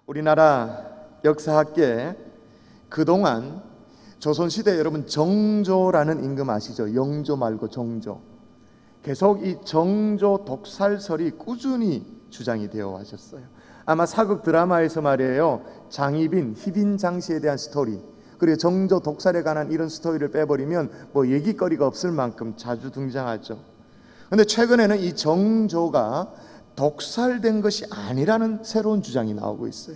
우리나라 역사학계에 그동안 조선시대 여러분 정조라는 임금 아시죠? 영조 말고 정조. 계속 이 정조 독살설이 꾸준히 주장이 되어 왔었어요. 아마 사극 드라마에서 말이에요, 장희빈, 희빈장씨에 대한 스토리, 그리고 정조 독살에 관한 이런 스토리를 빼버리면 뭐 얘기거리가 없을 만큼 자주 등장하죠. 근데 최근에는 이 정조가 독살된 것이 아니라는 새로운 주장이 나오고 있어요.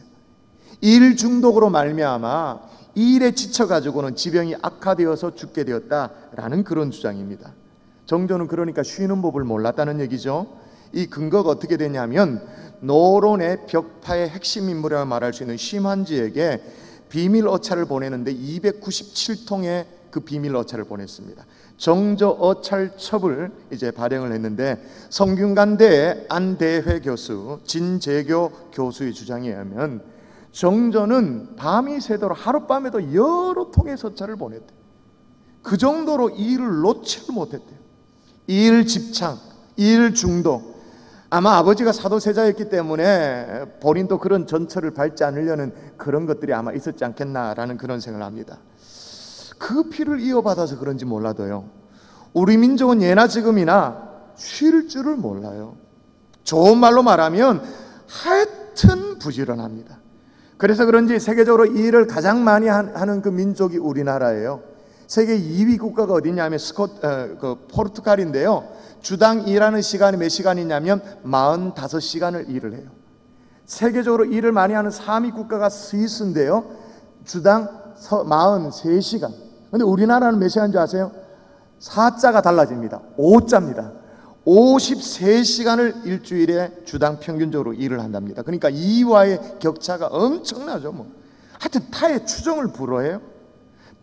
일 중독으로 말미암아 이 일에 지쳐가지고는 지병이 악화되어서 죽게 되었다라는 그런 주장입니다. 정조는 그러니까 쉬는 법을 몰랐다는 얘기죠. 이 근거가 어떻게 되냐면 노론의 벽파의 핵심 인물이라고 말할 수 있는 심한지에게 비밀 어차를 보내는데 297통의 그 비밀 어차를 보냈습니다. 정조 어찰첩을 이제 발행을 했는데 성균관대의 안대회 교수, 진재교 교수의 주장에 의하면 정조는 밤이 새도록 하룻밤에도 여러 통의 서찰을 보냈대요. 그 정도로 이 일을 놓지를 못했대요. 이 일 집착, 이 일 중독. 아마 아버지가 사도세자였기 때문에 본인도 그런 전철을 밟지 않으려는 그런 것들이 아마 있었지 않겠나라는 그런 생각을 합니다. 그 피를 이어받아서 그런지 몰라도요, 우리 민족은 예나 지금이나 쉴 줄을 몰라요. 좋은 말로 말하면 하여튼 부지런합니다. 그래서 그런지 세계적으로 이 일을 가장 많이 하는 그 민족이 우리나라예요. 세계 2위 국가가 어디냐면 포르투갈인데요. 주당 일하는 시간이 몇 시간이냐면 45시간을 일을 해요. 세계적으로 일을 많이 하는 3위 국가가 스위스인데요. 주당 43시간. 근데 우리나라는 몇 시간인 줄 아세요? 4자가 달라집니다. 5자입니다. 53시간을 일주일에 주당 평균적으로 일을 한답니다. 그러니까 이와의 격차가 엄청나죠. 하여튼 타의 추종을 불허해요.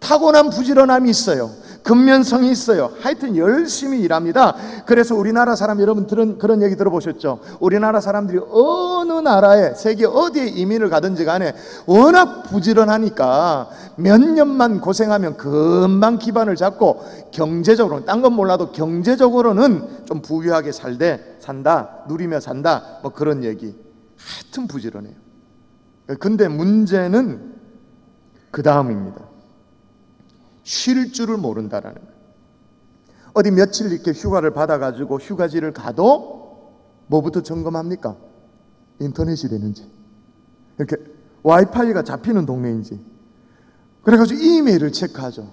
타고난 부지런함이 있어요. 근면성이 있어요. 하여튼 열심히 일합니다. 그래서 우리나라 사람, 여러분 그런 얘기 들어보셨죠? 우리나라 사람들이 어느 나라에, 세계 어디에 이민을 가든지 간에 워낙 부지런하니까 몇 년만 고생하면 금방 기반을 잡고 경제적으로는, 딴 건 몰라도 경제적으로는 좀 부유하게 산다, 누리며 산다, 뭐 그런 얘기. 하여튼 부지런해요. 근데 문제는 그 다음입니다. 쉴 줄을 모른다라는 거예요. 어디 며칠 이렇게 휴가를 받아가지고 휴가지를 가도 뭐부터 점검합니까? 인터넷이 되는지, 이렇게 와이파이가 잡히는 동네인지, 그래가지고 이메일을 체크하죠.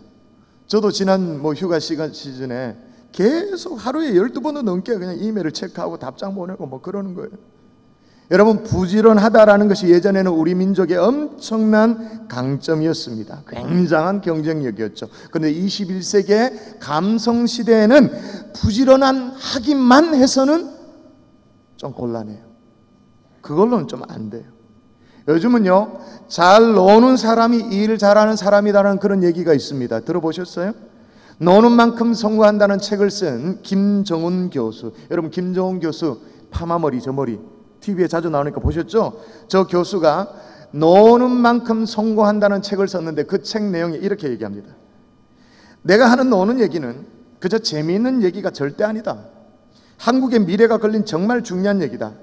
저도 지난 휴가 시즌에 계속 하루에 12번은 넘게 그냥 이메일을 체크하고 답장 보내고 뭐 그러는 거예요. 여러분, 부지런하다라는 것이 예전에는 우리 민족의 엄청난 강점이었습니다. 굉장한 경쟁력이었죠. 그런데 21세기의 감성시대에는 부지런한 하기만 해서는 좀 곤란해요. 그걸로는 좀 안 돼요. 요즘은요, 잘 노는 사람이 일 잘하는 사람이라는 그런 얘기가 있습니다. 들어보셨어요? 노는 만큼 성공한다는 책을 쓴 김정훈 교수. 여러분, 김정훈 교수 파마머리, 저 머리 TV에 자주 나오니까 보셨죠? 저 교수가 노는 만큼 성공한다는 책을 썼는데 그 책 내용이 이렇게 얘기합니다. 내가 하는 노는 얘기는 그저 재미있는 얘기가 절대 아니다. 한국의 미래가 걸린 정말 중요한 얘기다.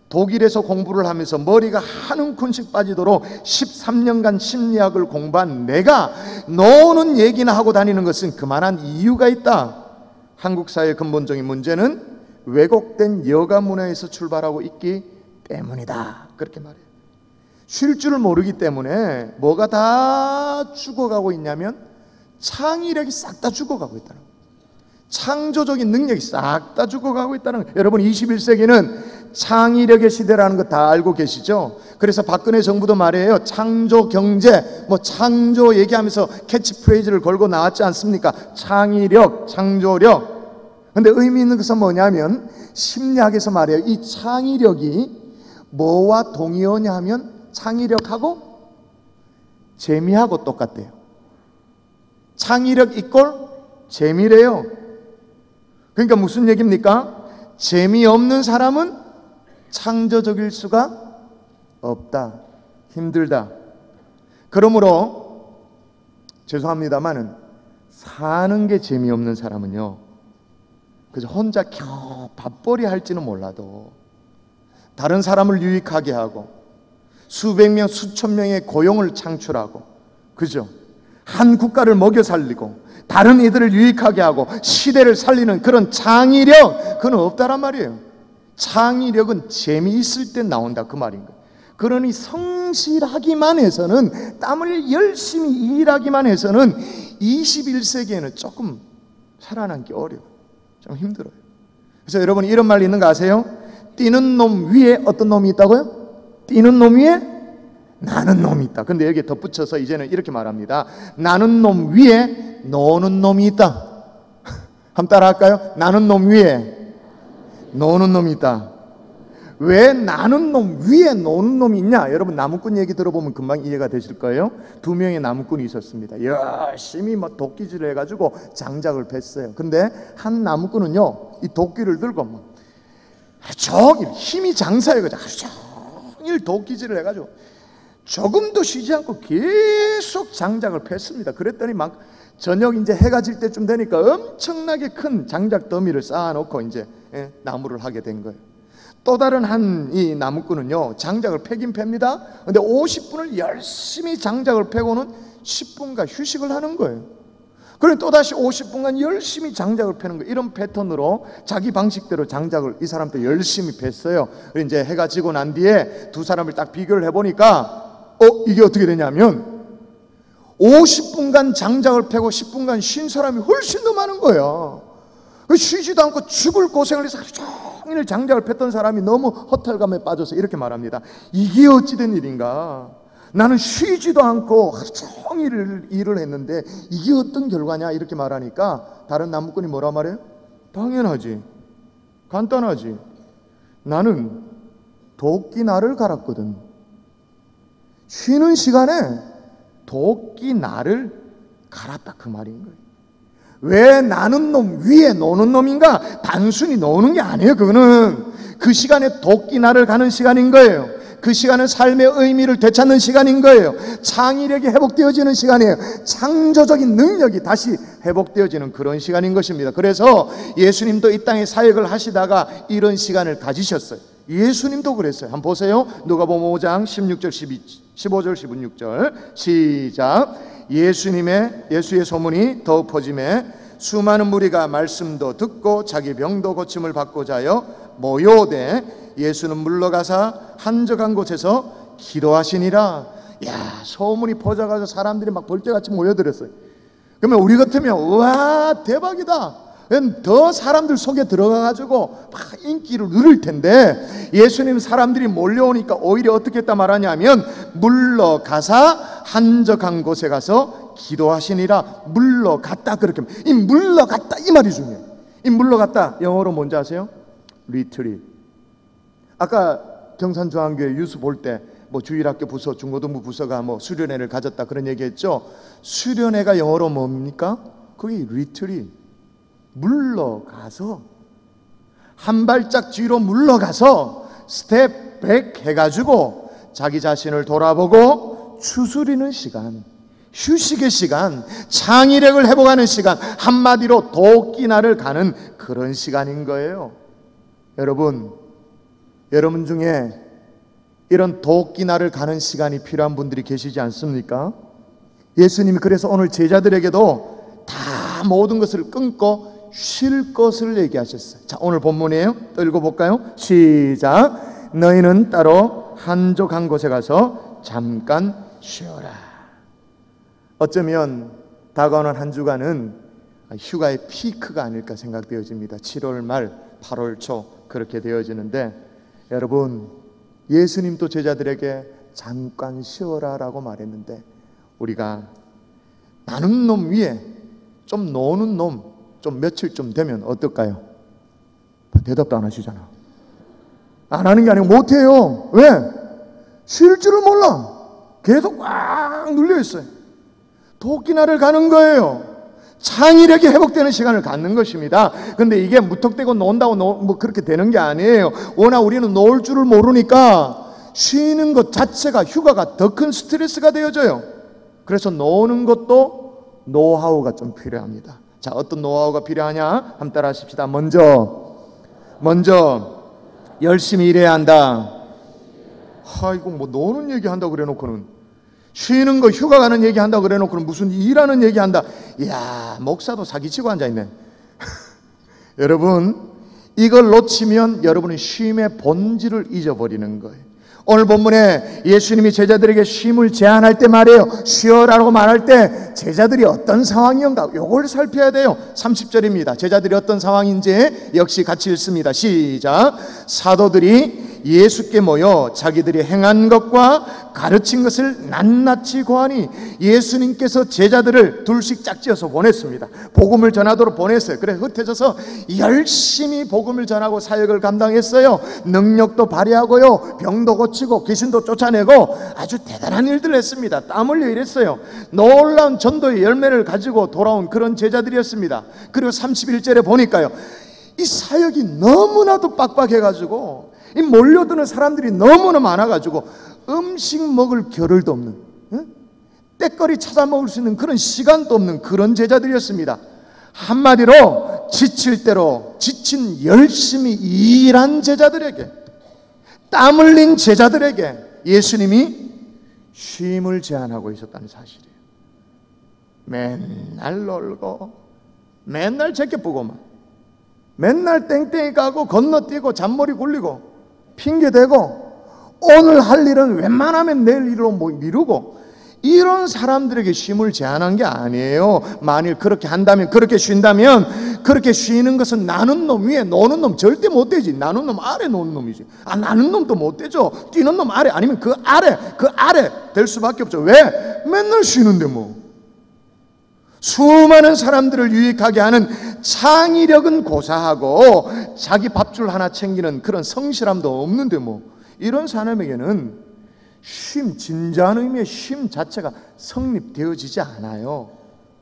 독일에서 공부를 하면서 머리가 한 움큼씩 빠지도록 13년간 심리학을 공부한 내가 노는 얘기나 하고 다니는 것은 그만한 이유가 있다. 한국 사회의 근본적인 문제는 왜곡된 여가 문화에서 출발하고 있기 때문이다. 그렇게 말해요. 쉴 줄을 모르기 때문에 뭐가 다 죽어가고 있냐면 창의력이 싹 다 죽어가고 있다는 거예요. 창조적인 능력이 싹 다 죽어가고 있다는 거예요. 여러분, 21세기는 창의력의 시대라는 거 다 알고 계시죠? 그래서 박근혜 정부도 말이에요, 창조 경제, 창조 얘기하면서 캐치프레이즈를 걸고 나왔지 않습니까? 창의력, 창조력. 근데 의미 있는 것은 뭐냐면 심리학에서 말이에요, 이 창의력이 뭐와 동의어냐 하면 창의력하고 재미하고 똑같대요. 창의력 이꼴 재미래요. 그러니까 무슨 얘기입니까? 재미없는 사람은 창조적일 수가 없다. 힘들다. 그러므로 죄송합니다만은 사는 게 재미없는 사람은요, 그래서 혼자 밥벌이 할지는 몰라도 다른 사람을 유익하게 하고 수백 명, 수천 명의 고용을 창출하고, 그죠? 한 국가를 먹여 살리고 다른 이들을 유익하게 하고 시대를 살리는 그런 창의력, 그건 없다란 말이에요. 창의력은 재미있을 때 나온다, 그 말인 거예요. 그러니 성실하기만 해서는, 땀을 열심히 일하기만 해서는 21세기에는 조금 살아남기 어려워요. 좀 힘들어요. 그래서 여러분 이런 말 있는 거 아세요? 뛰는 놈 위에 어떤 놈이 있다고요? 뛰는 놈 위에 나는 놈이 있다. 근데 여기에 덧붙여서 이제는 이렇게 말합니다. 나는 놈 위에 노는 놈이 있다. 한번 따라 할까요? 나는 놈 위에 노는 놈이 있다. 왜 나는 놈 위에 노는 놈이 있냐? 여러분 나무꾼 얘기 들어보면 금방 이해가 되실 거예요. 두 명의 나무꾼이 있었습니다. 열심히 막 도끼질을 해가지고 장작을 팼어요. 근데 한 나무꾼은요, 이 도끼를 들고 막 하루 종일 힘이 장사해가지고 하루 종일 도끼질을 해가지고 조금도 쉬지 않고 계속 장작을 팼습니다. 그랬더니 막 저녁 이제 해가 질 때쯤 되니까 엄청나게 큰 장작 더미를 쌓아놓고 이제 나무를 하게 된 거예요. 또 다른 한 이 나무꾼은요, 장작을 패긴 팹니다. 근데 50분을 열심히 장작을 패고는 10분간 휴식을 하는 거예요. 그리고 또다시 50분간 열심히 장작을 패는 거예요. 이런 패턴으로 자기 방식대로 장작을 이 사람도 열심히 팼어요. 그리고 이제 해가 지고 난 뒤에 두 사람을 딱 비교를 해보니까 이게 어떻게 되냐면 50분간 장작을 패고 10분간 쉰 사람이 훨씬 더 많은 거예요. 쉬지도 않고 죽을 고생을 해서 하루 종일 장작을 팼던 사람이 너무 허탈감에 빠져서 이렇게 말합니다. 이게 어찌된 일인가? 나는 쉬지도 않고 하루 종일 일을 했는데 이게 어떤 결과냐? 이렇게 말하니까 다른 나무꾼이 뭐라 말해요? 당연하지, 간단하지. 나는 도끼날을 갈았거든. 쉬는 시간에 도끼날을 갈았다, 그 말인 거예요. 왜 나는 놈 위에 노는 놈인가? 단순히 노는 게 아니에요. 그거는 그 시간에 도끼날을 가는 시간인 거예요. 그 시간은 삶의 의미를 되찾는 시간인 거예요. 창의력이 회복되어지는 시간이에요. 창조적인 능력이 다시 회복되어지는 그런 시간인 것입니다. 그래서 예수님도 이 땅에 사역을 하시다가 이런 시간을 가지셨어요. 예수님도 그랬어요. 한번 보세요. 누가복음 5장 16절 15절 16절 시작. 예수의 소문이 더욱 퍼짐에 수많은 무리가 말씀도 듣고 자기 병도 고침을 받고자 하여 모여오되 예수는 물러가사 한적한 곳에서 기도하시니라. 야, 소문이 퍼져가지고 사람들이 막 벌떼같이 모여들었어요. 그러면 우리 같으면 우와 대박이다, 더 사람들 속에 들어가가지고 막 인기를 누릴 텐데, 예수님 사람들이 몰려오니까 오히려 어떻게 했다 말하냐면 물러가사 한적한 곳에 가서 기도하시니라. 물러갔다, 그렇게. 이 물러갔다 이 말이 중요해요. 이 물러갔다 영어로 뭔지 아세요? 리트릿. 아까 경산중앙교회 유수 볼 때 뭐 주일학교 부서, 중고등부 부서가 뭐 수련회를 가졌다 그런 얘기했죠. 수련회가 영어로 뭡니까? 그게 리트릿. 물러가서 한 발짝 뒤로 물러가서 스텝 백 해가지고 자기 자신을 돌아보고 추스리는 시간, 휴식의 시간, 창의력을 회복하는 시간, 한마디로 도끼날을 가는 그런 시간인 거예요. 여러분 중에 이런 도끼날을 가는 시간이 필요한 분들이 계시지 않습니까? 예수님이 그래서 오늘 제자들에게도 다 모든 것을 끊고 쉴 것을 얘기하셨어요. 자, 오늘 본문이에요. 또 읽어볼까요? 시작. 너희는 따로 한적한 곳에 가서 잠깐 쉬어라. 어쩌면 다가오는 한 주간은 휴가의 피크가 아닐까 생각되어집니다. 7월 말 8월 초 그렇게 되어지는데, 여러분 예수님도 제자들에게 잠깐 쉬어라 라고 말했는데, 우리가 나는 놈 위에 좀 노는 놈 좀 며칠쯤 되면 어떨까요? 대답도 안 하시잖아. 안 하는 게 아니고 못해요. 왜? 쉴 줄을 몰라. 계속 꽉 눌려 있어요. 도끼날을 가는 거예요. 창의력이 회복되는 시간을 갖는 것입니다. 근데 이게 무턱대고 논다고 뭐 그렇게 되는 게 아니에요. 워낙 우리는 놀 줄을 모르니까 쉬는 것 자체가, 휴가가 더 큰 스트레스가 되어져요. 그래서 노는 것도 노하우가 좀 필요합니다. 자, 어떤 노하우가 필요하냐? 한번 따라 하십시다. 먼저 열심히 일해야 한다. 아이고 뭐 노는 얘기한다고 그래 놓고는, 쉬는 거 휴가 가는 얘기한다고 그래 놓고는 무슨 일하는 얘기한다. 이야, 목사도 사기치고 앉아있네. 여러분, 이걸 놓치면 여러분은 쉼의 본질을 잊어버리는 거예요. 오늘 본문에 예수님이 제자들에게 쉼을 제안할 때 말이에요, 쉬어라고 말할 때 제자들이 어떤 상황이었는가, 이걸 살펴야 돼요. 30절입니다. 제자들이 어떤 상황인지 역시 같이 읽습니다. 시작. 사도들이 예수께 모여 자기들이 행한 것과 가르친 것을 낱낱이 고하니, 예수님께서 제자들을 둘씩 짝지어서 보냈습니다. 복음을 전하도록 보냈어요. 그래 흩어져서 열심히 복음을 전하고 사역을 감당했어요. 능력도 발휘하고요, 병도 고치고 귀신도 쫓아내고 아주 대단한 일들을 했습니다. 땀 흘려 일했어요. 놀라운 전도의 열매를 가지고 돌아온 그런 제자들이었습니다. 그리고 31절에 보니까요, 이 사역이 너무나도 빡빡해가지고 이 몰려드는 사람들이 너무나 많아가지고 음식 먹을 겨를도 없는, 때거리 찾아 먹을 수 있는 그런 시간도 없는 그런 제자들이었습니다. 한마디로 지칠 대로 지친 열심히 일한 제자들에게, 땀 흘린 제자들에게 예수님이 쉼을 제안하고 있었다는 사실이에요. 맨날 놀고 맨날 제껴보고만, 맨날 땡땡이 까고 건너뛰고 잔머리 굴리고 핑계대고 오늘 할 일은 웬만하면 내일 일로 미루고, 이런 사람들에게 쉼을 제한한 게 아니에요. 만일 그렇게 한다면, 그렇게 쉰다면, 그렇게 쉬는 것은 나는 놈 위에 노는 놈 절대 못 되지. 나는 놈 아래 노는 놈이지. 나는 놈도 못 되죠. 뛰는 놈 아래, 아니면 그 아래 될 수밖에 없죠. 왜? 맨날 쉬는데 뭐. 수많은 사람들을 유익하게 하는 창의력은 고사하고 자기 밥줄 하나 챙기는 그런 성실함도 없는데 뭐, 이런 사람에게는 쉼, 진지한 의미의 쉼 자체가 성립되어지지 않아요.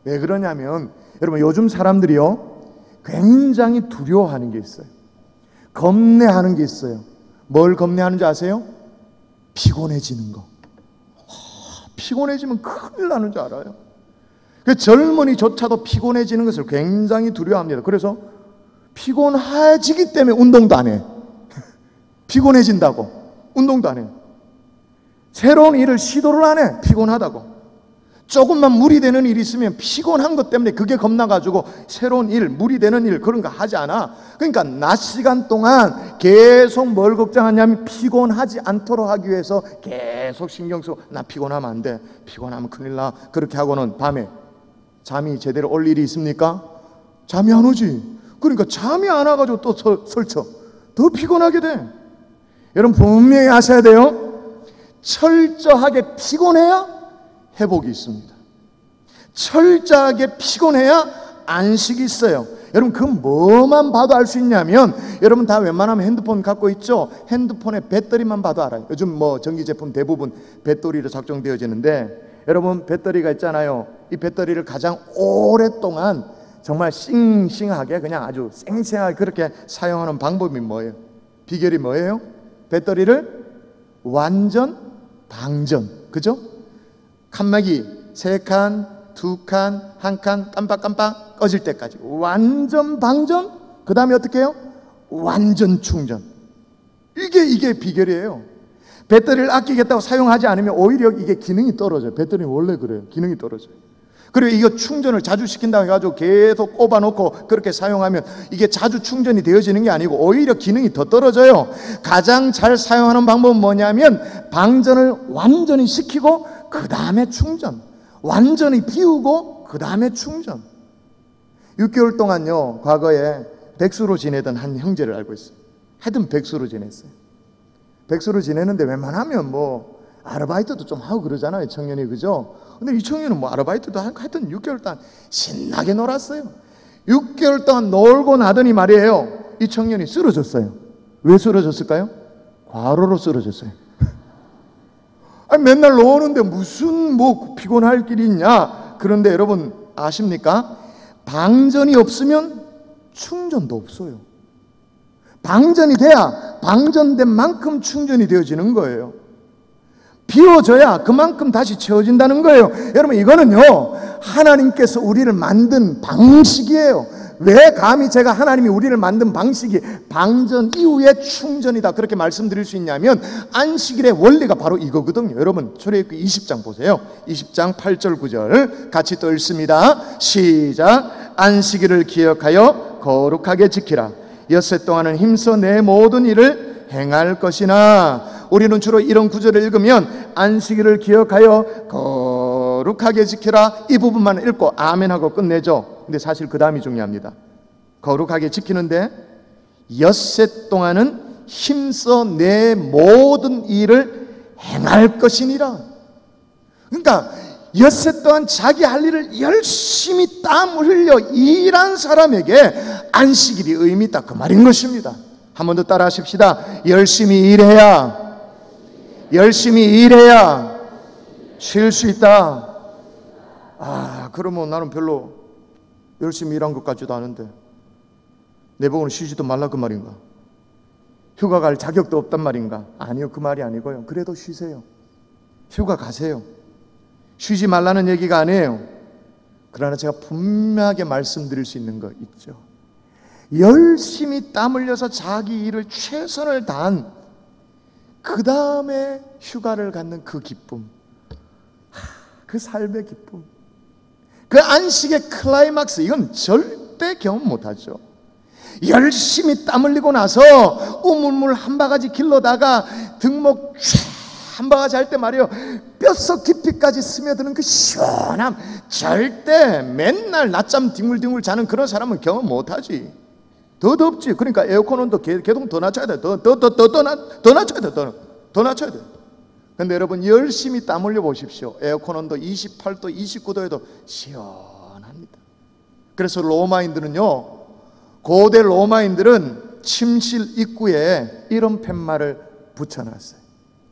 왜 그러냐면, 여러분 요즘 사람들이요 굉장히 두려워하는 게 있어요. 겁내하는 게 있어요. 뭘 겁내하는지 아세요? 피곤해지는 거. 피곤해지면 큰일 나는 줄 알아요. 그 젊은이조차도 피곤해지는 것을 굉장히 두려워합니다. 그래서 피곤해지기 때문에 운동도 안 해. 피곤해진다고 운동도 안 해. 새로운 일을 시도를 안 해. 피곤하다고. 조금만 무리되는 일이 있으면 피곤한 것 때문에 그게 겁나가지고 새로운 일, 무리되는 일 그런 거 하지 않아. 그러니까 낮 시간 동안 계속 뭘 걱정하냐면 피곤하지 않도록 하기 위해서 계속 신경 쓰고, 나 피곤하면 안 돼, 피곤하면 큰일 나. 그렇게 하고는 밤에 잠이 제대로 올 일이 있습니까? 잠이 안 오지. 그러니까 잠이 안 와가지고 또 설쳐. 더 피곤하게 돼. 여러분 분명히 아셔야 돼요. 철저하게 피곤해야 회복이 있습니다. 철저하게 피곤해야 안식이 있어요. 여러분 그 뭐만 봐도 알 수 있냐면, 여러분 다 웬만하면 핸드폰 갖고 있죠? 핸드폰의 배터리만 봐도 알아요. 요즘 뭐 전기 제품 대부분 배터리로 작동되어지는데, 여러분 배터리가 있잖아요. 이 배터리를 가장 오랫동안 정말 싱싱하게 그냥 아주 생생하게 그렇게 사용하는 방법이 뭐예요? 비결이 뭐예요? 배터리를 완전 방전, 그죠? 칸막이 3칸, 2칸, 1칸 깜빡깜빡 꺼질 때까지 완전 방전, 그 다음에 어떻게 해요? 완전 충전. 이게 비결이에요. 배터리를 아끼겠다고 사용하지 않으면 오히려 이게 기능이 떨어져요. 배터리는 원래 그래요. 기능이 떨어져요. 그리고 이거 충전을 자주 시킨다고 해가지고 계속 꼽아놓고 그렇게 사용하면 이게 자주 충전이 되어지는 게 아니고 오히려 기능이 더 떨어져요. 가장 잘 사용하는 방법은 뭐냐면, 방전을 완전히 시키고 그 다음에 충전, 완전히 비우고 그 다음에 충전. 6개월 동안요, 과거에 백수로 지내던 한 형제를 알고 있어요. 하여튼 백수로 지냈어요. 백수로 지내는데 웬만하면 뭐 아르바이트도 좀 하고 그러잖아요, 청년이. 그죠? 근데 이 청년은 뭐 아르바이트도 하고 하여튼 6개월 동안 신나게 놀았어요. 6개월 동안 놀고 나더니 말이에요, 이 청년이 쓰러졌어요. 왜 쓰러졌을까요? 과로로 쓰러졌어요. 아니, 맨날 노는데 무슨 뭐 피곤할 길이 있냐. 그런데 여러분 아십니까? 방전이 없으면 충전도 없어요. 방전이 돼야 방전된 만큼 충전이 되어지는 거예요. 비워져야 그만큼 다시 채워진다는 거예요. 여러분 이거는요, 하나님께서 우리를 만든 방식이에요. 왜 감히 제가 하나님이 우리를 만든 방식이 방전 이후의 충전이다 그렇게 말씀드릴 수 있냐면, 안식일의 원리가 바로 이거거든요. 여러분 출애굽기 20장 보세요. 20장 8절 9절 같이 또 읽습니다. 시작. 안식일을 기억하여 거룩하게 지키라. 엿새 동안은 힘써 내 모든 일을 행할 것이나. 우리는 주로 이런 구절을 읽으면 안식일을 기억하여 거룩하게 지키라 이 부분만 읽고 아멘하고 끝내죠. 근데 사실 그 다음이 중요합니다. 거룩하게 지키는데 엿새 동안은 힘써 내 모든 일을 행할 것이니라. 그러니까 엿새 동안 자기 할 일을 열심히 땀 흘려 일한 사람에게 안식일이 의미 있다 그 말인 것입니다. 한 번 더 따라 하십시다. 열심히 일해야 쉴 수 있다. 그러면 나는 별로 열심히 일한 것 같지도 않은데 내보고는 쉬지도 말라 그 말인가? 휴가 갈 자격도 없단 말인가? 아니요, 그 말이 아니고요. 그래도 쉬세요. 휴가 가세요. 쉬지 말라는 얘기가 아니에요. 그러나 제가 분명하게 말씀드릴 수 있는 거 있죠. 열심히 땀 흘려서 자기 일을 최선을 다한 그 다음에 휴가를 갖는 그 기쁨, 그 삶의 기쁨, 그 안식의 클라이막스, 이건 절대 경험 못하죠. 열심히 땀 흘리고 나서 우물물 한 바가지 길러다가 등목 한 바가지 할 때 말이에요, 뼛속 깊이까지 스며드는 그 시원함, 절대 맨날 낮잠 뒹굴뒹굴 자는 그런 사람은 경험 못하지. 더 덥지. 그러니까 에어컨 온도 계속 더 낮춰야 돼. 더 낮춰야 돼. 더 낮춰야 돼. 근데 여러분 열심히 땀 흘려 보십시오. 에어컨 온도 28도, 29도에도 시원합니다. 그래서 로마인들은요, 고대 로마인들은 침실 입구에 이런 팻말을 붙여놨어요.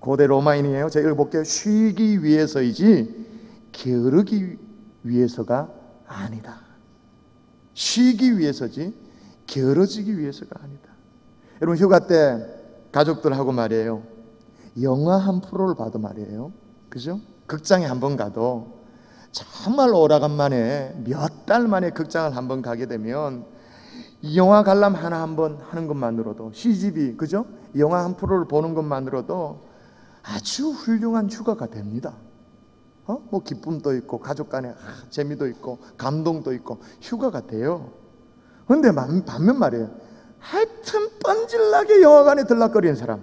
고대 로마인이에요. 제가 읽어볼게요. 쉬기 위해서이지 게으르기 위해서가 아니다. 쉬기 위해서지 게으러지기 위해서가 아니다. 여러분 휴가 때 가족들하고 말이에요, 영화 한 프로를 봐도 말이에요, 그죠? 극장에 한번 가도 정말 오라간만에 몇 달 만에 극장을 한번 가게 되면 영화 관람 하나 한번 하는 것만으로도, CGV, 그죠? 영화 한 프로를 보는 것만으로도 아주 훌륭한 휴가가 됩니다. 뭐 기쁨도 있고 가족 간에 재미도 있고 감동도 있고 휴가가 돼요. 그런데 반면 말이에요, 하여튼 뻔질나게 영화관에 들락거리는 사람,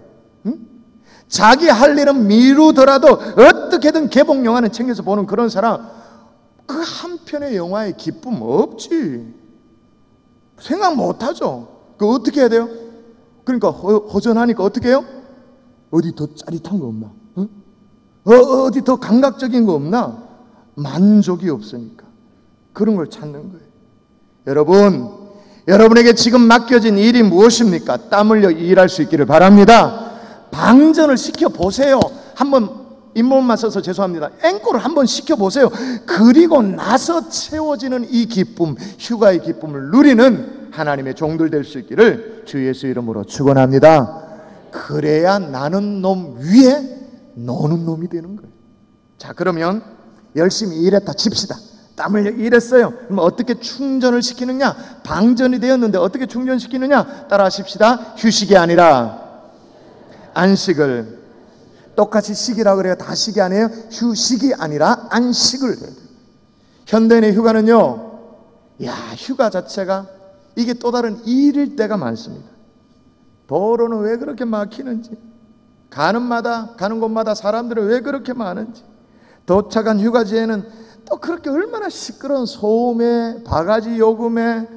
자기 할 일은 미루더라도 어떻게든 개봉 영화는 챙겨서 보는 그런 사람, 그 한 편의 영화의 기쁨 없지. 생각 못하죠. 그 어떻게 해야 돼요? 그러니까 허전하니까 어떻게 해요? 어디 더 짜릿한 거 없나? 어디 더 감각적인 거 없나? 만족이 없으니까 그런 걸 찾는 거예요. 여러분에게 지금 맡겨진 일이 무엇입니까? 땀 흘려 일할 수 있기를 바랍니다. 방전을 시켜보세요. 한번 잇몸만 써서 죄송합니다. 앵콜을 한번 시켜보세요. 그리고 나서 채워지는 이 기쁨, 휴가의 기쁨을 누리는 하나님의 종들 될 수 있기를 주 예수 이름으로 축원합니다. 그래야 나는 놈 위에 노는 놈이 되는 거예요. 자, 그러면 열심히 일했다 칩시다. 땀 흘려 일했어요. 그럼 어떻게 충전을 시키느냐? 방전이 되었는데 어떻게 충전시키느냐? 따라 하십시다. 휴식이 아니라 안식을. 똑같이 식이라 그래요. 다 식이 아니에요. 휴식이 아니라 안식을 해야 돼요. 현대인의 휴가는요, 휴가 자체가 이게 또 다른 일일 때가 많습니다. 도로는 왜 그렇게 막히는지, 가는 곳마다 사람들은 왜 그렇게 많은지, 도착한 휴가지에는 또 그렇게 얼마나 시끄러운 소음에 바가지 요금에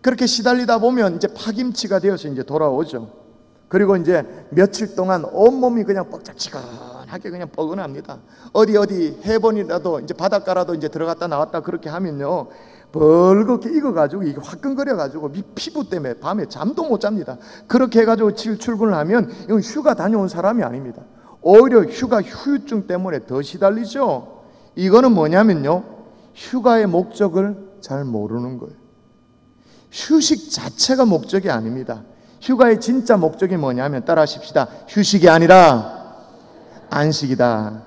그렇게 시달리다 보면 이제 파김치가 되어서 이제 돌아오죠. 그리고 이제 며칠 동안 온몸이 그냥 뻑짝지근하게 그냥 뻐근합니다. 어디 해번이라도 이제 바닷가라도 이제 들어갔다 나왔다 그렇게 하면요, 벌겋게 익어가지고 이게 화끈거려가지고 피부 때문에 밤에 잠도 못 잡니다. 그렇게 해가지고 출근을 하면 이건 휴가 다녀온 사람이 아닙니다. 오히려 휴가 후유증 때문에 더 시달리죠. 이거는 뭐냐면요, 휴가의 목적을 잘 모르는 거예요. 휴식 자체가 목적이 아닙니다. 휴가의 진짜 목적이 뭐냐면 따라 하십시다. 휴식이 아니라 안식이다.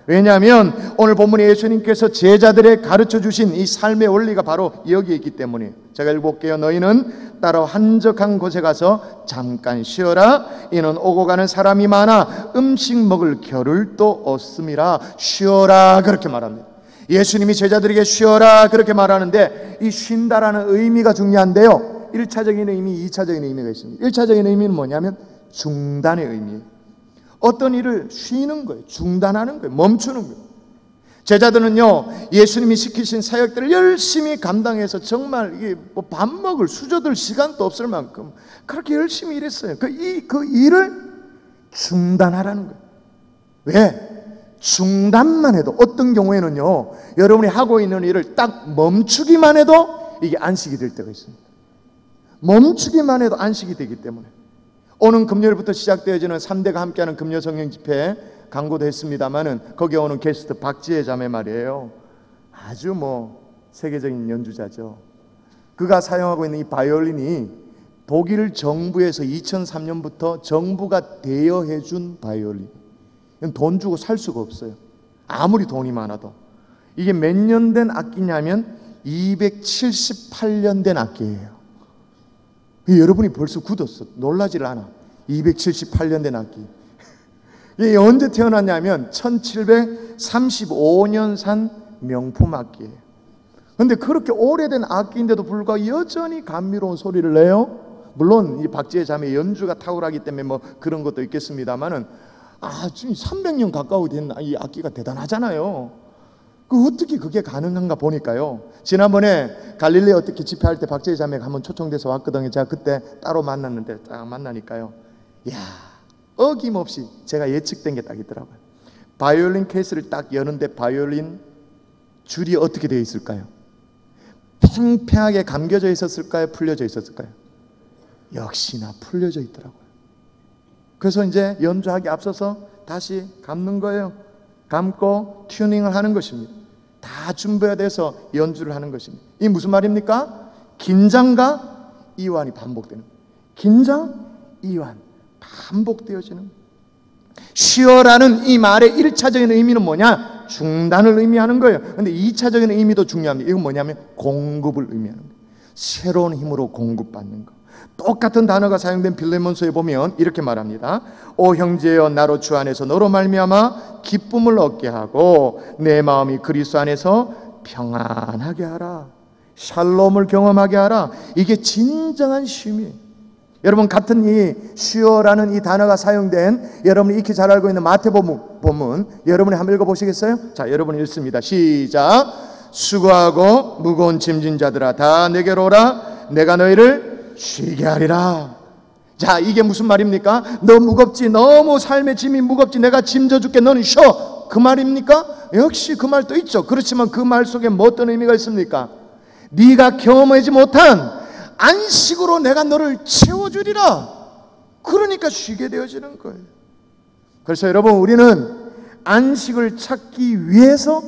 왜냐하면 오늘 본문에 예수님께서 제자들의 가르쳐 주신 이 삶의 원리가 바로 여기에 있기 때문에. 제가 읽어볼게요. 너희는 따로 한적한 곳에 가서 잠깐 쉬어라. 이는 오고 가는 사람이 많아 음식 먹을 겨를도 없음이라. 쉬어라 그렇게 말합니다. 예수님이 제자들에게 쉬어라 그렇게 말하는데, 이 쉰다라는 의미가 중요한데요, 1차적인 의미, 2차적인 의미가 있습니다. 1차적인 의미는 뭐냐면 중단의 의미예요. 어떤 일을 쉬는 거예요. 중단하는 거예요. 멈추는 거예요. 제자들은요, 예수님이 시키신 사역들을 열심히 감당해서 정말 이게 뭐 밥 먹을 수저들 시간도 없을 만큼 그렇게 열심히 일했어요. 그 일을 중단하라는 거예요. 왜? 중단만 해도, 어떤 경우에는요, 여러분이 하고 있는 일을 딱 멈추기만 해도 이게 안식이 될 때가 있습니다. 멈추기만 해도 안식이 되기 때문에. 오는 금요일부터 시작되어지는 3대가 함께하는 금요 성령 집회 광고도 했습니다마는, 거기에 오는 게스트 박지혜 자매 말이에요. 아주 세계적인 연주자죠. 그가 사용하고 있는 이 바이올린이 독일 정부에서 2003년부터 정부가 대여해 준 바이올린. 돈 주고 살 수가 없어요. 아무리 돈이 많아도. 이게 몇 년 된 악기냐면 278년 된 악기예요. 여러분이 벌써 굳었어. 놀라질 않아. 278년 된 악기. 이게 언제 태어났냐면 1735년 산 명품 악기예요. 그런데 그렇게 오래된 악기인데도 불구하고 여전히 감미로운 소리를 내요. 물론 이 박지혜 자매 연주가 탁월하기 때문에 그런 것도 있겠습니다만은, 지금 300년 가까이 된 이 악기가 대단하잖아요. 어떻게 그게 가능한가 보니까요, 지난번에 갈릴리 어떻게 집회할 때 박재희 자매가 한번 초청돼서 왔거든요. 제가 그때 따로 만났는데, 딱 만나니까요, 이야, 어김없이 제가 예측된 게 딱 있더라고요. 바이올린 케이스를 딱 여는데 바이올린 줄이 어떻게 되어 있을까요? 팽팽하게 감겨져 있었을까요? 풀려져 있었을까요? 역시나 풀려져 있더라고요. 그래서 이제 연주하기 앞서서 다시 감는 거예요. 감고 튜닝을 하는 것입니다. 다 준비가 돼서 연주를 하는 것입니다. 이 무슨 말입니까? 긴장과 이완이 반복되는 거예요. 긴장, 이완, 반복되어지는 거예요. 쉬어라는 이 말의 1차적인 의미는 뭐냐? 중단을 의미하는 거예요. 그런데 2차적인 의미도 중요합니다. 이건 뭐냐면 공급을 의미하는 거예요. 새로운 힘으로 공급받는 거. 똑같은 단어가 사용된 빌레몬서에 보면 이렇게 말합니다. 오 형제여, 나로 주 안에서 너로 말미암아 기쁨을 얻게 하고 내 마음이 그리스도 안에서 평안하게 하라. 샬롬을 경험하게 하라. 이게 진정한 쉼이에요. 여러분, 같은 이 쉬어라는 이 단어가 사용된, 여러분이 익히 잘 알고 있는 마태복음 여러분이 한번 읽어보시겠어요? 자, 여러분 읽습니다. 시작. 수고하고 무거운 짐진 자들아 다 내게로 오라. 내가 너희를 쉬게 하리라. 자, 이게 무슨 말입니까? 너 무겁지, 너무 삶의 짐이 무겁지, 내가 짐 져줄게, 너는 쉬어, 그 말입니까? 역시 그 말도 있죠. 그렇지만 그 말 속에 뭐 어떤 의미가 있습니까? 네가 경험하지 못한 안식으로 내가 너를 채워주리라. 그러니까 쉬게 되어지는 거예요. 그래서 여러분, 우리는 안식을 찾기 위해서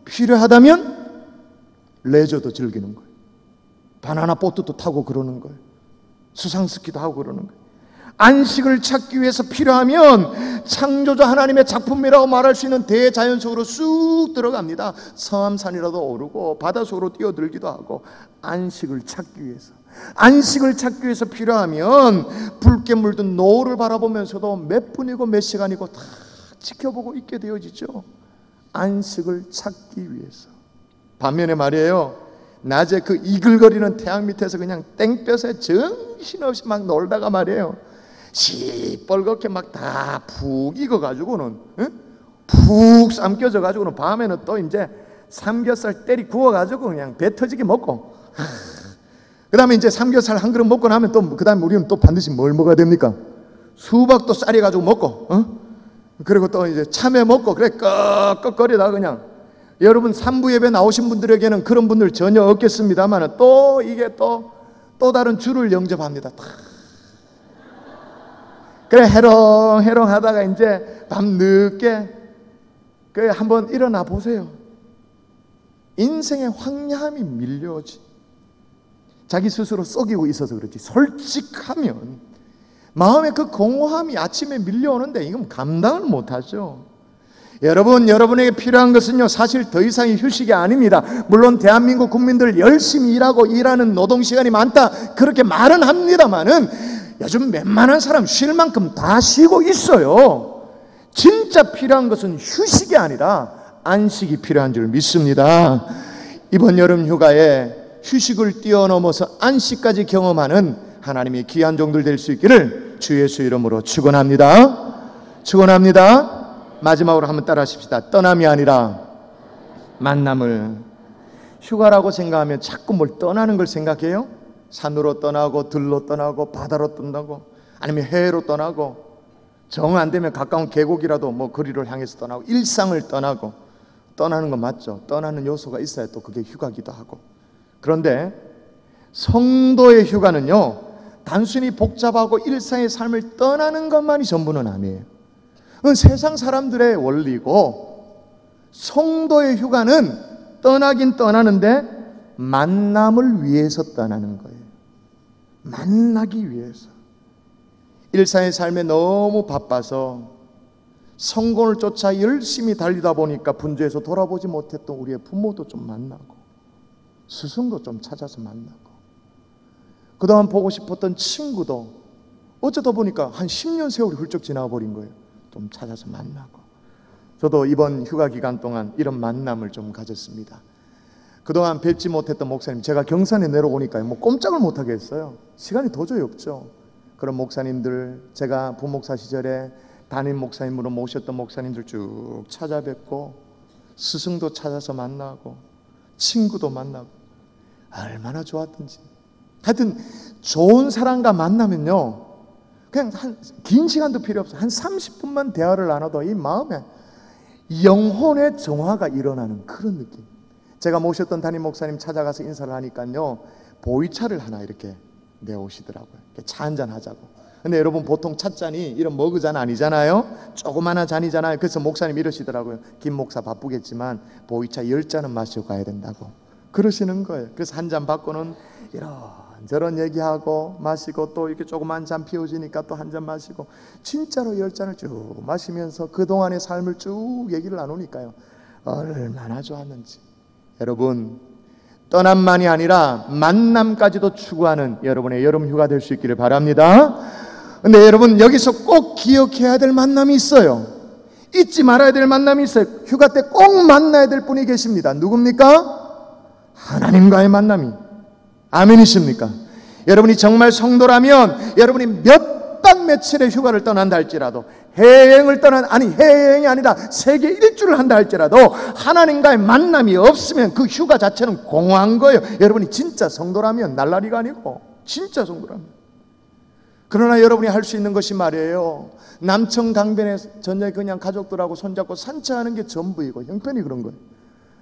필요하다면 레저도 즐기는 거예요. 바나나 보트도 타고 그러는 거예요. 수상스키도 하고 그러는 거예요. 안식을 찾기 위해서 필요하면 창조자 하나님의 작품이라고 말할 수 있는 대자연 속으로 쑥 들어갑니다. 성암산이라도 오르고 바다 속으로 뛰어들기도 하고, 안식을 찾기 위해서. 안식을 찾기 위해서 필요하면 붉게 물든 노을을 바라보면서도 몇 분이고 몇 시간이고 다 지켜보고 있게 되어지죠. 안식을 찾기 위해서. 반면에 말이에요, 낮에 그 이글거리는 태양 밑에서 그냥 땡볕에 정신없이 막 놀다가 말이에요, 시뻘겋게 막 다 푹 익어가지고는, 푹 삼켜져가지고는 밤에는 또 이제 삼겹살 때리 구워가지고 그냥 배 터지게 먹고, 그 다음에 이제 삼겹살 한 그릇 먹고 나면 또 그 다음에 우리는 또 반드시 뭘 먹어야 됩니까? 수박도 쌀해가지고 먹고, 그리고 또 이제 참외 먹고, 그래 꺽꺽거리다가 그냥. 여러분, 3부 예배 나오신 분들에게는 그런 분들 전혀 없겠습니다만, 또 이게 또 다른 주를 영접합니다. 그래 해롱해롱 하다가 이제 밤늦게 그래 한번 일어나 보세요. 인생의 황량함이 밀려오지. 자기 스스로 썩이고 있어서 그렇지, 솔직하면 마음의 그 공허함이 아침에 밀려오는데 이건 감당을 못하죠. 여러분, 여러분에게 필요한 것은요, 사실 더 이상의 휴식이 아닙니다. 물론 대한민국 국민들 열심히 일하고 일하는 노동시간이 많다, 그렇게 말은 합니다만은 요즘 웬만한 사람 쉴 만큼 다 쉬고 있어요. 진짜 필요한 것은 휴식이 아니라 안식이 필요한 줄 믿습니다. 이번 여름 휴가에 휴식을 뛰어넘어서 안식까지 경험하는 하나님의 귀한 종들 될 수 있기를 주 예수 이름으로 축원합니다. 축원합니다. 마지막으로 한번 따라 하십시다. 떠남이 아니라 만남을. 휴가라고 생각하면 자꾸 뭘 떠나는 걸 생각해요? 산으로 떠나고 들로 떠나고 바다로 떠나고 아니면 해외로 떠나고 정 안 되면 가까운 계곡이라도 뭐 거리를 향해서 떠나고 일상을 떠나고 떠나는 거 맞죠? 떠나는 요소가 있어야 또 그게 휴가기도 하고. 그런데 성도의 휴가는요, 단순히 복잡하고 일상의 삶을 떠나는 것만이 전부는 아니에요. 그건 세상 사람들의 원리고, 성도의 휴가는 떠나긴 떠나는데 만남을 위해서 떠나는 거예요. 만나기 위해서. 일상의 삶에 너무 바빠서 성공을 쫓아 열심히 달리다 보니까 분주해서 돌아보지 못했던 우리의 부모도 좀 만나고, 스승도 좀 찾아서 만나고, 그동안 보고 싶었던 친구도 어쩌다 보니까 한 10년 세월이 훌쩍 지나버린 거예요. 좀 찾아서 만나고. 저도 이번 휴가 기간 동안 이런 만남을 좀 가졌습니다. 그동안 뵙지 못했던 목사님, 제가 경산에 내려오니까 뭐 꼼짝을 못하게 했어요. 시간이 도저히 없죠. 그런 목사님들, 제가 부목사 시절에 담임 목사님으로 모셨던 목사님들 쭉 찾아뵙고, 스승도 찾아서 만나고, 친구도 만나고, 얼마나 좋았던지. 하여튼 좋은 사람과 만나면요, 그냥 긴 시간도 필요 없어요. 한 30분만 대화를 나눠도 이 마음에 영혼의 정화가 일어나는 그런 느낌. 제가 모셨던 담임 목사님 찾아가서 인사를 하니까요, 보이차를 하나 이렇게 내오시더라고요. 차 한잔 하자고. 근데 여러분, 보통 찻잔이 이런 머그잔 아니잖아요. 조그마한 잔이잖아요. 그래서 목사님 이러시더라고요. 김 목사 바쁘겠지만 보이차 10잔은 마시고 가야 된다고 그러시는 거예요. 그래서 한 잔 받고는 이런저런 얘기하고 마시고, 또 이렇게 조그만 잔 피워지니까 또 한 잔 마시고, 진짜로 10잔을 쭉 마시면서 그동안의 삶을 쭉 얘기를 나누니까요, 얼마나 좋았는지. 여러분, 떠남만이 아니라 만남까지도 추구하는 여러분의 여름 휴가 될 수 있기를 바랍니다. 근데 여러분, 여기서 꼭 기억해야 될 만남이 있어요. 잊지 말아야 될 만남이 있어요. 휴가 때 꼭 만나야 될 분이 계십니다. 누굽니까? 하나님과의 만남이. 아멘이십니까? 여러분이 정말 성도라면 여러분이 몇 박 며칠의 휴가를 떠난다 할지라도, 해외여행을 해외여행이 아니라 세계 일주를 한다 할지라도 하나님과의 만남이 없으면 그 휴가 자체는 공허한 거예요. 여러분이 진짜 성도라면, 날라리가 아니고 진짜 성도라면. 그러나 여러분이 할 수 있는 것이 말이에요, 남청 강변에 저녁에 그냥 가족들하고 손잡고 산책하는 게 전부이고, 형편이 그런 거예요.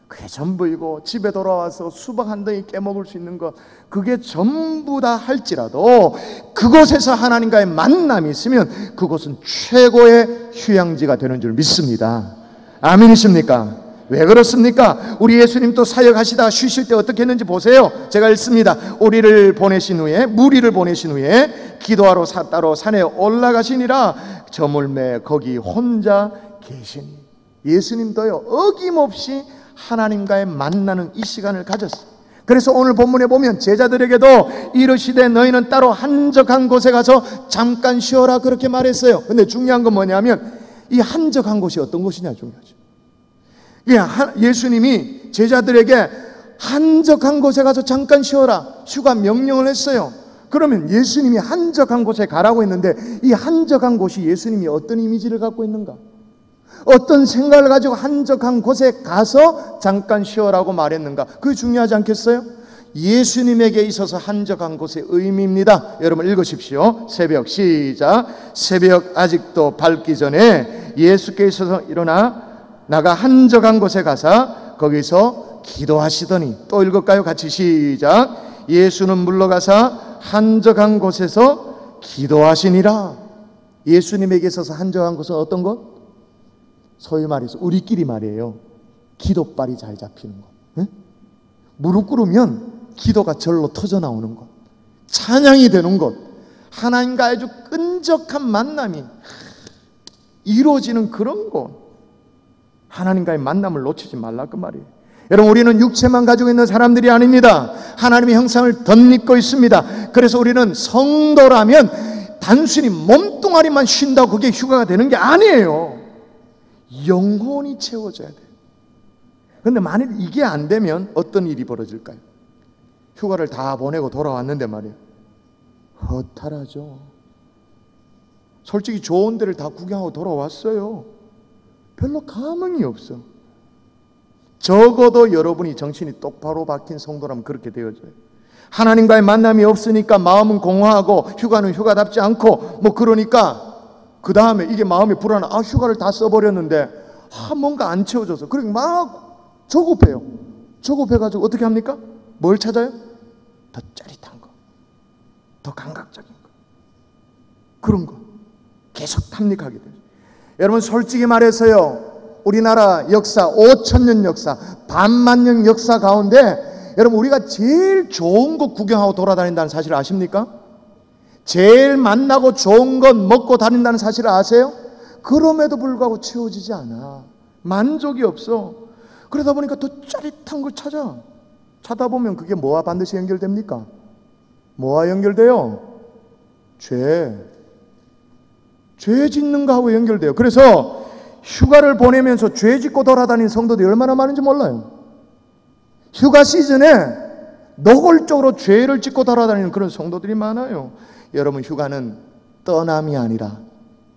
그게 전부이고, 집에 돌아와서 수박 한 덩이 깨먹을 수 있는 것, 그게 전부다 할지라도 그곳에서 하나님과의 만남이 있으면 그곳은 최고의 휴양지가 되는 줄 믿습니다. 아멘이십니까? 왜 그렇습니까? 우리 예수님도 사역하시다 쉬실 때 어떻게 했는지 보세요. 제가 읽습니다. 무리를 보내신 후에 기도하러 따로 산에 올라가시니라. 저물매 거기 혼자 계시니. 예수님도요, 어김없이 하나님과의 만나는 이 시간을 가졌어요. 그래서 오늘 본문에 보면 제자들에게도 이르시되 너희는 따로 한적한 곳에 가서 잠깐 쉬어라, 그렇게 말했어요. 근데 중요한 건 뭐냐면, 이 한적한 곳이 어떤 곳이냐 중요하죠. 예수님이 제자들에게 한적한 곳에 가서 잠깐 쉬어라, 휴가 명령을 했어요. 그러면 예수님이 한적한 곳에 가라고 했는데, 이 한적한 곳이 예수님이 어떤 이미지를 갖고 있는가? 어떤 생각을 가지고 한적한 곳에 가서 잠깐 쉬어라고 말했는가? 그게 중요하지 않겠어요? 예수님에게 있어서 한적한 곳의 의미입니다. 여러분 읽으십시오. 새벽, 시작. 새벽 아직도 밝기 전에 예수께서 일어나 나가 한적한 곳에 가사 거기서 기도하시더니. 또 읽을까요? 같이 시작. 예수는 물러가사 한적한 곳에서 기도하시니라. 예수님에게 있어서 한적한 곳은 어떤 곳? 소위 말해서 우리끼리 말이에요, 기도발이 잘 잡히는 것. 네? 무릎 꿇으면 기도가 절로 터져 나오는 것, 찬양이 되는 것, 하나님과 아주 끈적한 만남이 이루어지는 그런 곳. 하나님과의 만남을 놓치지 말라 그 말이에요. 여러분, 우리는 육체만 가지고 있는 사람들이 아닙니다. 하나님의 형상을 덧입고 있습니다. 그래서 우리는 성도라면 단순히 몸뚱아리만 쉰다고 그게 휴가가 되는 게 아니에요. 영혼이 채워져야 돼요. 그런데 만일 이게 안 되면 어떤 일이 벌어질까요? 휴가를 다 보내고 돌아왔는데 말이에요, 허탈하죠. 솔직히 좋은 데를 다 구경하고 돌아왔어요. 별로 감흥이 없어. 적어도 여러분이 정신이 똑바로 박힌 성도라면 그렇게 되어져요. 하나님과의 만남이 없으니까 마음은 공허하고 휴가는 휴가답지 않고 그러니까 그 다음에 이게 마음이 불안해. 휴가를 다 써버렸는데 뭔가 안 채워져서 그러니까 막 조급해요. 조급해가지고 어떻게 합니까? 뭘 찾아요? 더 짜릿한 거, 더 감각적인 거, 그런 거 계속 탐닉하게 돼요. 여러분, 솔직히 말해서요, 우리나라 역사, 5,000년 역사, 반만년 역사 가운데 여러분, 우리가 제일 좋은 것 구경하고 돌아다닌다는 사실 아십니까? 제일 만나고 좋은 것 먹고 다닌다는 사실을 아세요? 그럼에도 불구하고 채워지지 않아. 만족이 없어. 그러다 보니까 더 짜릿한 걸 찾다 보면 그게 뭐와 반드시 연결됩니까? 뭐와 연결돼요? 죄 짓는 거하고 연결돼요. 그래서 휴가를 보내면서 죄 짓고 돌아다니는 성도들이 얼마나 많은지 몰라요. 휴가 시즌에 노골적으로 죄를 짓고 돌아다니는 그런 성도들이 많아요. 여러분, 휴가는 떠남이 아니라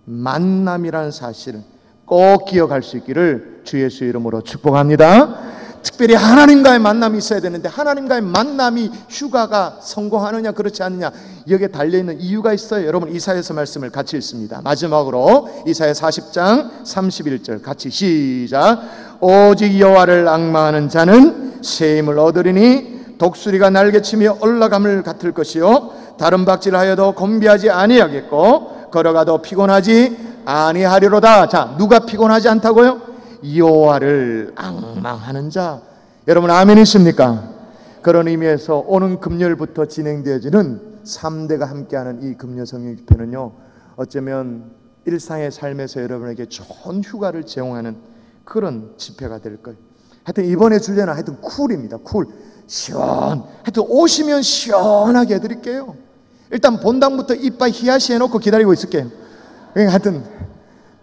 만남이라는 사실을 꼭 기억할 수 있기를 주 예수의 이름으로 축복합니다. 특별히 하나님과의 만남이 있어야 되는데 하나님과의 만남이 휴가가 성공하느냐 그렇지 않느냐, 여기에 달려있는 이유가 있어요. 여러분, 이사야서 말씀을 같이 읽습니다. 마지막으로 이사야 40장 31절 같이 시작. 오직 여호와를 앙망하는 자는 새 힘을 얻으리니 독수리가 날개치며 올라감을 같을 것이요 다른 박질하여도 곤비하지 아니하겠고 걸어가도 피곤하지 아니하리로다. 자, 누가 피곤하지 않다고요? 여호와를 앙망하는 자. 여러분, 아멘이십니까? 그런 의미에서 오는 금요일부터 진행되어지는 3대가 함께하는 이 금요 성령 집회는요, 어쩌면 일상의 삶에서 여러분에게 좋은 휴가를 제공하는 그런 집회가 될 거예요. 하여튼 이번에 주제는 하여튼 쿨입니다. 쿨. 하여튼 오시면 시원하게 해드릴게요. 일단 본당부터 이빨 희야시 해놓고 기다리고 있을게요. 하여튼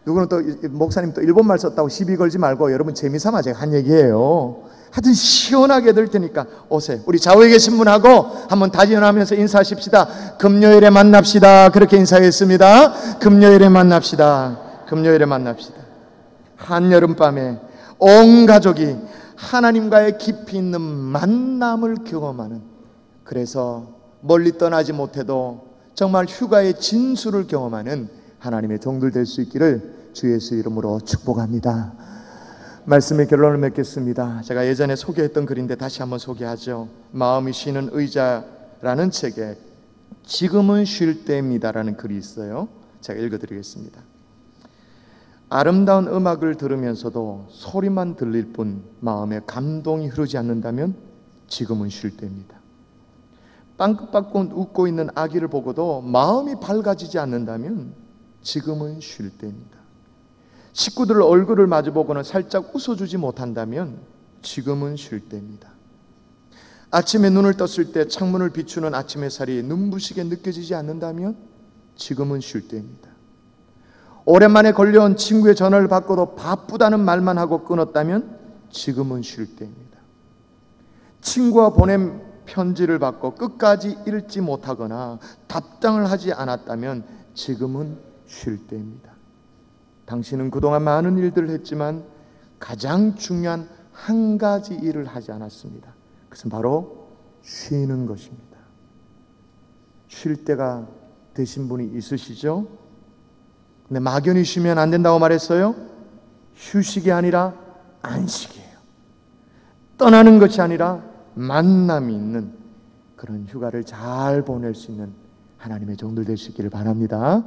누구는 또 목사님 또 일본말 썼다고 시비 걸지 말고 여러분 재미삼아 제가 한 얘기예요. 하여튼 시원하게 될 테니까 오세요. 우리 좌우에 계신 분하고 한번 다짐하면서 인사하십시다. 금요일에 만납시다. 그렇게 인사했습니다. 금요일에 만납시다. 금요일에 만납시다. 한여름밤에 온 가족이 하나님과의 깊이 있는 만남을 경험하는, 그래서 멀리 떠나지 못해도 정말 휴가의 진수를 경험하는 하나님의 종들 될 수 있기를 주 예수 이름으로 축복합니다. 말씀의 결론을 맺겠습니다. 제가 예전에 소개했던 글인데 다시 한번 소개하죠. 마음이 쉬는 의자라는 책에 지금은 쉴 때입니다라는 글이 있어요. 제가 읽어드리겠습니다. 아름다운 음악을 들으면서도 소리만 들릴 뿐 마음에 감동이 흐르지 않는다면 지금은 쉴 때입니다. 빵긋빵긋 웃고 있는 아기를 보고도 마음이 밝아지지 않는다면 지금은 쉴 때입니다. 식구들 얼굴을 마주보고는 살짝 웃어주지 못한다면 지금은 쉴 때입니다. 아침에 눈을 떴을 때 창문을 비추는 아침 햇살이 눈부시게 느껴지지 않는다면 지금은 쉴 때입니다. 오랜만에 걸려온 친구의 전화를 받고도 바쁘다는 말만 하고 끊었다면 지금은 쉴 때입니다. 친구가 보낸 편지를 받고 끝까지 읽지 못하거나 답장을 하지 않았다면 지금은 쉴 때입니다. 당신은 그동안 많은 일들을 했지만 가장 중요한 한 가지 일을 하지 않았습니다. 그것은 바로 쉬는 것입니다. 쉴 때가 되신 분이 있으시죠? 근데 막연히 쉬면 안 된다고 말했어요. 휴식이 아니라 안식이에요. 떠나는 것이 아니라 만남이 있는 그런 휴가를 잘 보낼 수 있는 하나님의 종들 될 수 있기를 바랍니다.